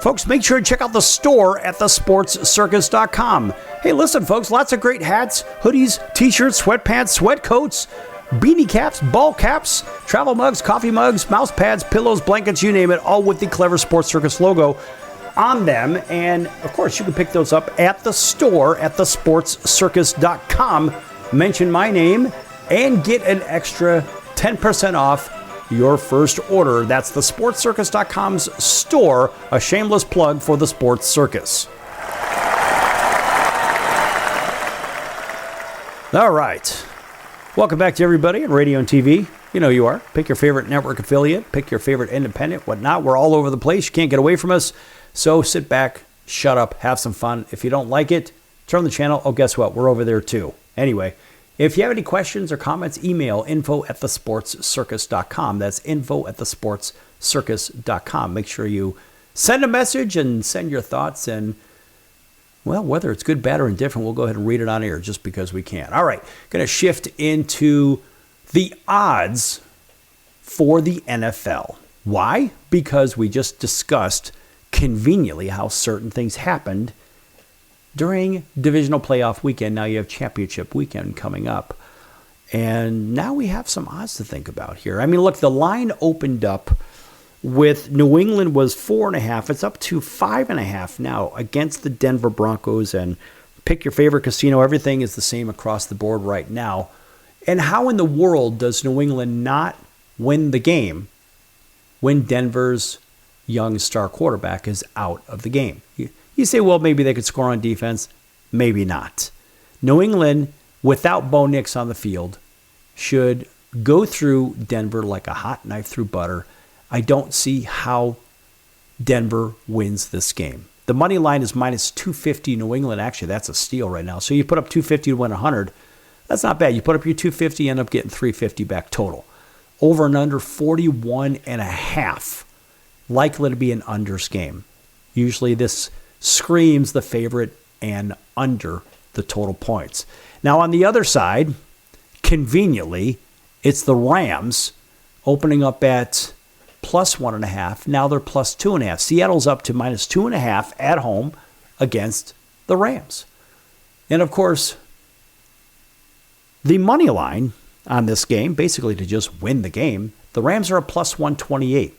S2: Folks, make sure to check out the store at thesportscircus.com. Hey, listen, folks, lots of great hats, hoodies, t-shirts, sweatpants, sweat coats, beanie caps, ball caps, travel mugs, coffee mugs, mouse pads, pillows, blankets, you name it, all with the clever Sports Circus logo on them. And, of course, you can pick those up at the store at thesportscircus.com. Mention my name and get an extra 10% off your first order. That's the sportscircus.com's store, a shameless plug for the Sports Circus. All right. Welcome back to everybody on radio and TV. You know you are. Pick your favorite network affiliate, pick your favorite independent, whatnot. We're all over the place. You can't get away from us. So sit back, shut up, have some fun. If you don't like it, turn the channel. Oh, guess what? We're over there too. Anyway, if you have any questions or comments, email info@thesportscircus.com. That's info@thesportscircus.com. Make sure you send a message and send your thoughts. And, well, whether it's good, bad, or indifferent, we'll go ahead and read it on air just because we can. All right, going to shift into the odds for the NFL. Why? Because we just discussed conveniently how certain things happened during divisional playoff weekend. Now you have championship weekend coming up. And now we have some odds to think about here. I mean, look, the line opened up with New England was 4.5. It's up to 5.5 now against the Denver Broncos. And pick your favorite casino. Everything is the same across the board right now. And how in the world does New England not win the game when Denver's young star quarterback is out of the game? You say, well, maybe they could score on defense. Maybe not. New England, without Bo Nix on the field, should go through Denver like a hot knife through butter. I don't see how Denver wins this game. The money line is minus 250 New England. Actually, that's a steal right now. So you put up 250 to win 100. That's not bad. You put up your 250, end up getting 350 back total. Over and under 41.5. Likely to be an unders game. Usually this screams the favorite and under the total points. Now on the other side, conveniently, it's the Rams opening up at plus 1.5. Now they're plus 2.5. Seattle's up to minus 2.5 at home against the Rams. And of course, the money line on this game, basically to just win the game, the Rams are a plus 128.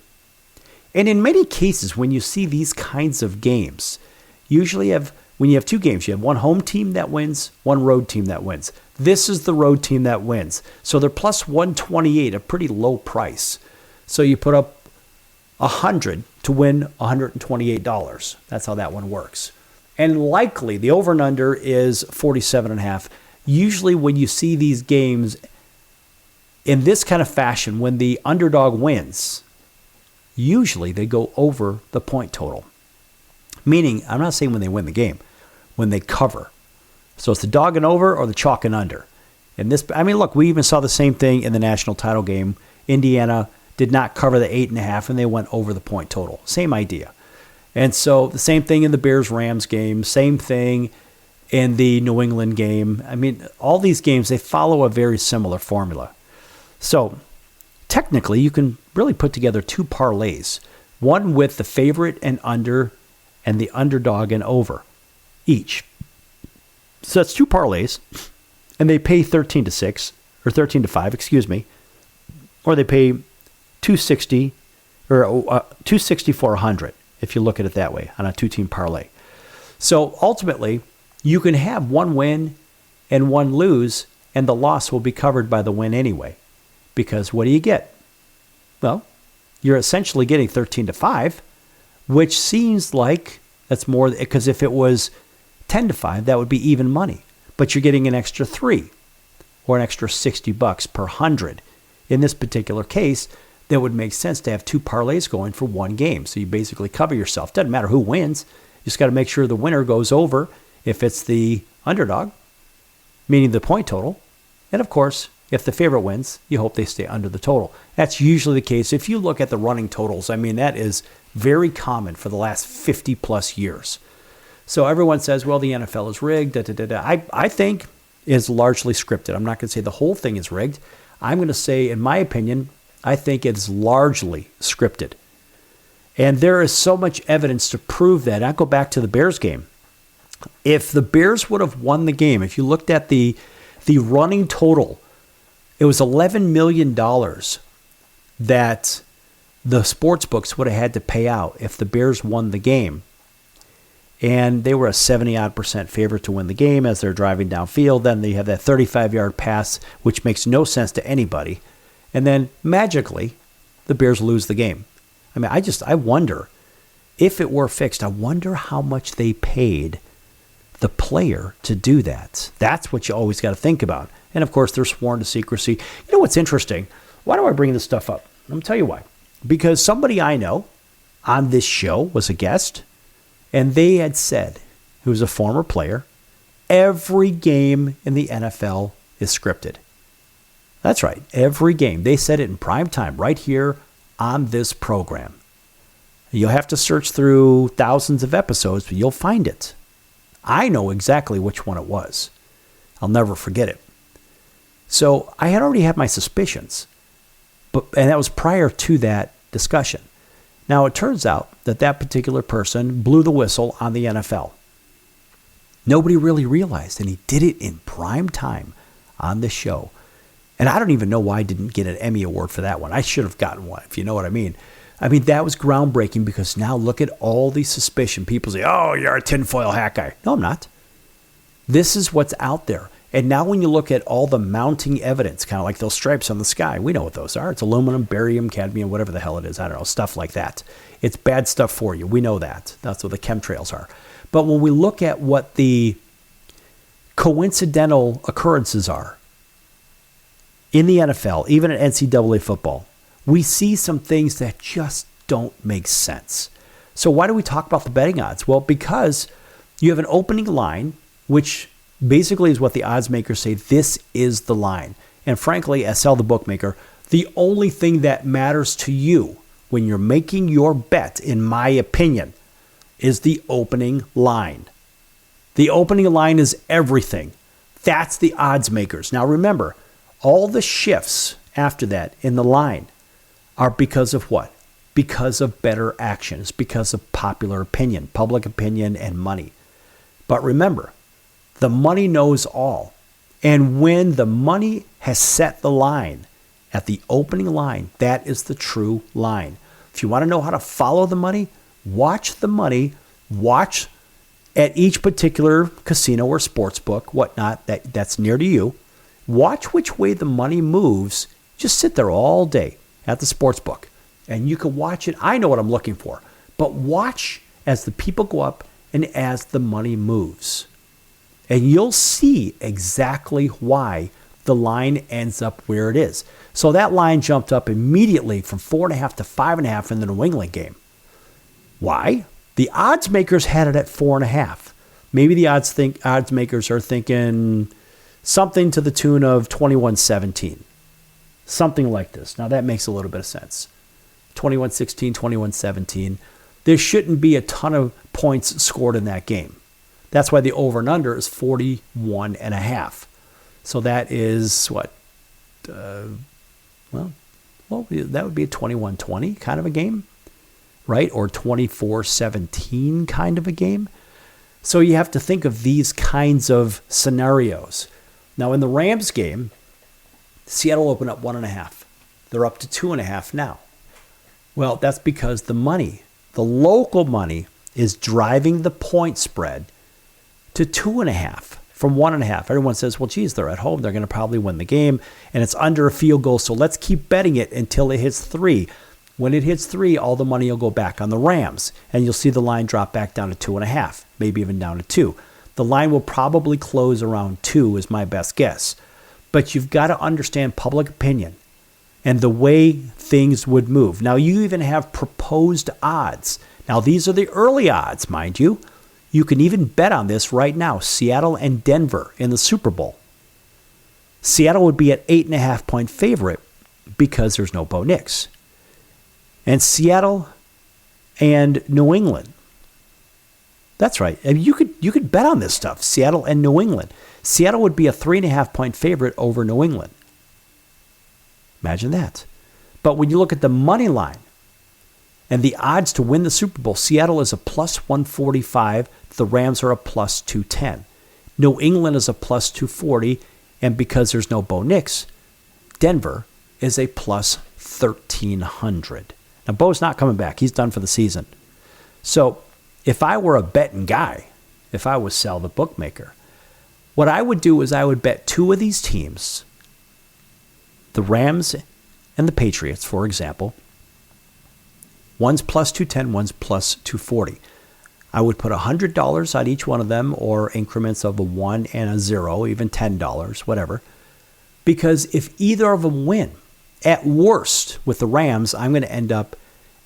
S2: And in many cases, when you see these kinds of games, usually when you have two games, you have one home team that wins, one road team that wins. This is the road team that wins. So they're plus 128, a pretty low price. So you put up 100 to win $128. That's how that one works. And likely, the over and under is 47.5. Usually when you see these games in this kind of fashion, when the underdog wins, usually they go over the point total. Meaning, I'm not saying when they win the game, when they cover. So it's the dog and over or the chalk and under. And this, I mean, look, we even saw the same thing in the national title game. Indiana did not cover the 8.5 and they went over the point total. Same idea. And so the same thing in the Bears-Rams game, same thing in the New England game. I mean, all these games, they follow a very similar formula. So technically, you can really put together two parlays, one with the favorite and under and the underdog and over each. So that's two parlays, and they pay 13-6 or 13-5, excuse me, or they pay 260 or 260 for 100 if you look at it that way on a two-team parlay. So ultimately, you can have one win and one lose, and the loss will be covered by the win anyway. Because what do you get? Well, you're essentially getting 13-5, which seems like that's more, because if it was 10-5, that would be even money. But you're getting an extra 3 or an extra $60 per 100. In this particular case, that would make sense to have 2 parlays going for one game. So you basically cover yourself. Doesn't matter who wins. You just got to make sure the winner goes over if it's the underdog, meaning the point total. And of course, if the favorite wins, you hope they stay under the total. That's usually the case. If you look at the running totals, I mean, that is very common for the last 50 plus years. So everyone says, well, the NFL is rigged. I think is largely scripted. I'm not going to say the whole thing is rigged. I'm going to say, in my opinion, I think it's largely scripted. And there is so much evidence to prove that. I'll go back to the Bears game. If the Bears would have won the game, if you looked at the running total, it was $11 million that the sports books would have had to pay out if the Bears won the game. And they were a 70-odd% favorite to win the game as they're driving downfield. Then they have that 35-yard pass, which makes no sense to anybody. And then magically, the Bears lose the game. I mean, I wonder, if it were fixed, I wonder how much they paid the player to do that. That's what you always got to think about. And of course, they're sworn to secrecy. You know what's interesting? Why do I bring this stuff up? Let me tell you why. Because somebody I know on this show was a guest, and they had said, who was a former player, every game in the NFL is scripted. That's right, every game. They said it in prime time right here on this program. You'll have to search through thousands of episodes, but you'll find it. I know exactly which one it was. I'll never forget it. So I had already had my suspicions, and that was prior to that discussion. Now, it turns out that that particular person blew the whistle on the NFL. Nobody really realized, and he did it in prime time on the show. And I don't even know why I didn't get an Emmy Award for that one. I should have gotten one, if you know what I mean. I mean, that was groundbreaking because now look at all the suspicion. People say, oh, you're a tinfoil hat guy. No, I'm not. This is what's out there. And now when you look at all the mounting evidence, kind of like those stripes on the sky, we know what those are. It's aluminum, barium, cadmium, whatever the hell it is. I don't know, stuff like that. It's bad stuff for you. We know that. That's what the chemtrails are. But when we look at what the coincidental occurrences are in the NFL, even in NCAA football, we see some things that just don't make sense. So why do we talk about the betting odds? Well, because you have an opening line, which basically is what the odds makers say, this is the line. And frankly, as the bookmaker, the only thing that matters to you when you're making your bet, in my opinion, is the opening line. The opening line is everything. That's the odds makers. Now remember, all the shifts after that in the line are because of what? Because of better actions, because of popular opinion, public opinion, and money. But remember, the money knows all. And when the money has set the line at the opening line, that is the true line. If you want to know how to follow the money, watch the money, watch at each particular casino or sports book, whatnot, that's near to you. Watch which way the money moves. Just sit there all day at the sports book, and you can watch it. I know what I'm looking for, but watch as the people go up and as the money moves. And you'll see exactly why the line ends up where it is. So that line jumped up immediately from 4.5 to 5.5 in the New England game. Why? The odds makers had it at 4.5. Maybe the odds makers are thinking something to the tune of 21-17. Something like this. Now that makes a little bit of sense. 21-16, 21-17. There shouldn't be a ton of points scored in that game. That's why the over and under is 41.5. So that is what? That would be a 21-20 kind of a game, right? Or 24-17 kind of a game. So you have to think of these kinds of scenarios. Now in the Rams game, Seattle opened up 1.5. They're up to 2.5 now. Well, that's because the money, the local money, is driving the point spread to 2.5 from 1.5. Everyone says, well, geez, they're at home. They're going to probably win the game, and it's under a field goal, so let's keep betting it until it hits 3. When it hits 3, all the money will go back on the Rams, and you'll see the line drop back down to 2.5, maybe even down to 2. The line will probably close around 2 is my best guess. But you've got to understand public opinion and the way things would move. Now, you even have proposed odds. Now, these are the early odds, mind you. You can even bet on this right now. Seattle and Denver in the Super Bowl. Seattle would be at 8.5-point favorite because there's no Bo Nix. And Seattle and New England. That's right. I mean, you could bet on this stuff. Seattle and New England. Seattle would be a 3.5-point favorite over New England. Imagine that. But when you look at the money line and the odds to win the Super Bowl, Seattle is a plus 145. The Rams are a plus 210. New England is a plus 240. And because there's no Bo Nix, Denver is a plus 1,300. Now, Bo's not coming back. He's done for the season. So if I were a betting guy, if I was Sal the bookmaker, what I would do is I would bet 2 of these teams, the Rams and the Patriots, for example. One's plus 210, one's plus 240. I would put $100 on each one of them, or increments of a 1 and a 0, even $10, whatever. Because if either of them win, at worst, with the Rams, I'm going to end up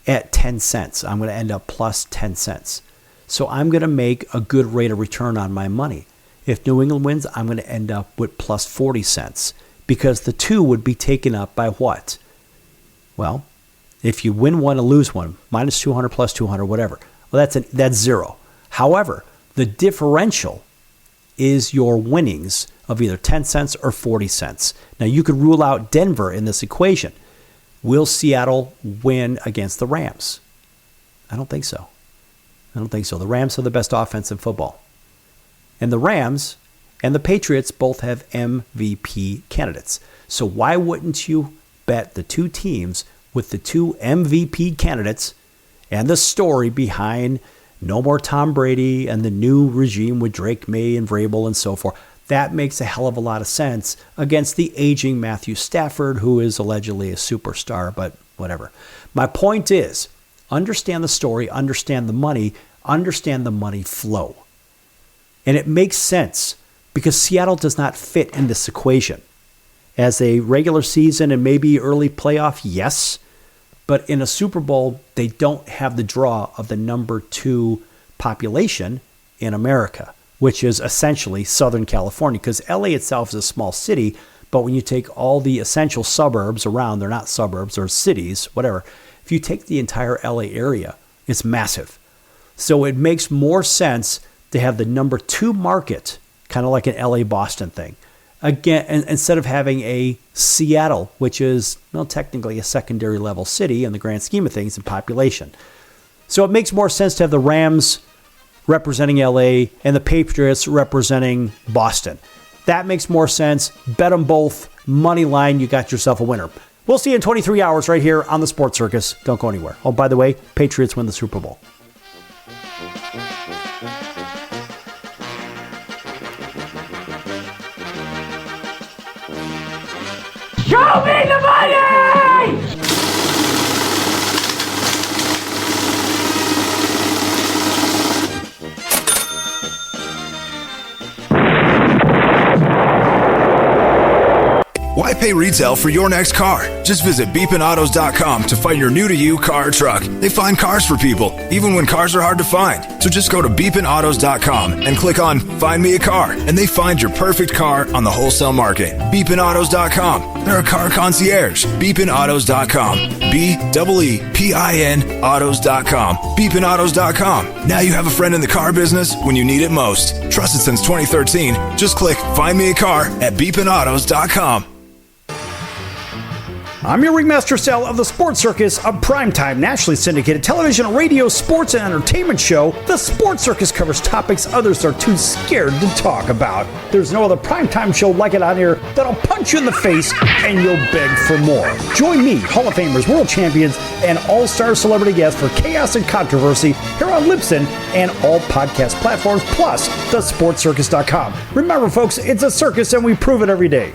S2: at 10 cents. I'm going to end up plus 10 cents. So I'm going to make a good rate of return on my money. If New England wins, I'm going to end up with plus 40 cents. Because the 2 would be taken up by what? Well, if you win one and lose one, minus 200, plus 200, whatever. Well, that's 0. However, the differential is your winnings of either 10 cents or 40 cents. Now, you could rule out Denver in this equation. Will Seattle win against the Rams? I don't think so. The Rams are the best offense in football. And the Rams and the Patriots both have MVP candidates. So why wouldn't you bet the 2 teams with the 2 MVP candidates and the story behind no more Tom Brady and the new regime with Drake May and Vrabel and so forth? That makes a hell of a lot of sense against the aging Matthew Stafford, who is allegedly a superstar, but whatever. My point is, understand the story, understand the money flow. And it makes sense because Seattle does not fit in this equation. As a regular season and maybe early playoff, yes. But in a Super Bowl, they don't have the draw of the number 2 population in America, which is essentially Southern California, because LA itself is a small city, but when you take all the essential suburbs around, they're not suburbs, they're cities, whatever. If you take the entire LA area, it's massive. So it makes more sense to have the number 2 market, kind of like an LA-Boston thing. Again, instead of having a Seattle, which is, well, technically a secondary level city in the grand scheme of things in population. So it makes more sense to have the Rams representing LA and the Patriots representing Boston. That makes more sense. Bet them both. Money line, you got yourself a winner. We'll see you in 23 hours right here on the Sports Circus. Don't go anywhere. Oh, by the way, Patriots win the Super Bowl.
S15: Show me the money!
S7: Why pay retail for your next car? Just visit beepinautos.com to find your new-to-you car or truck. They find cars for people, even when cars are hard to find. So just go to beepinautos.com and click on Find Me a Car, and they find your perfect car on the wholesale market. Beepinautos.com. They're a car concierge. Beepinautos.com. BEEPIN autos.com. Beepinautos.com. Now you have a friend in the car business when you need it most. Trusted since 2013. Just click Find Me a Car at beepinautos.com.
S3: I'm your ringmaster Sal of the Sports Circus, a primetime nationally syndicated television, radio, sports, and entertainment show. The Sports Circus covers topics others are too scared to talk about. There's no other primetime show like it on here that'll punch you in the face and you'll beg for more. Join me, Hall of Famers, world champions, and all-star celebrity guests for chaos and controversy here on Libsyn and all podcast platforms, plus thesportscircus.com. Remember, folks, it's a circus and we prove it every day.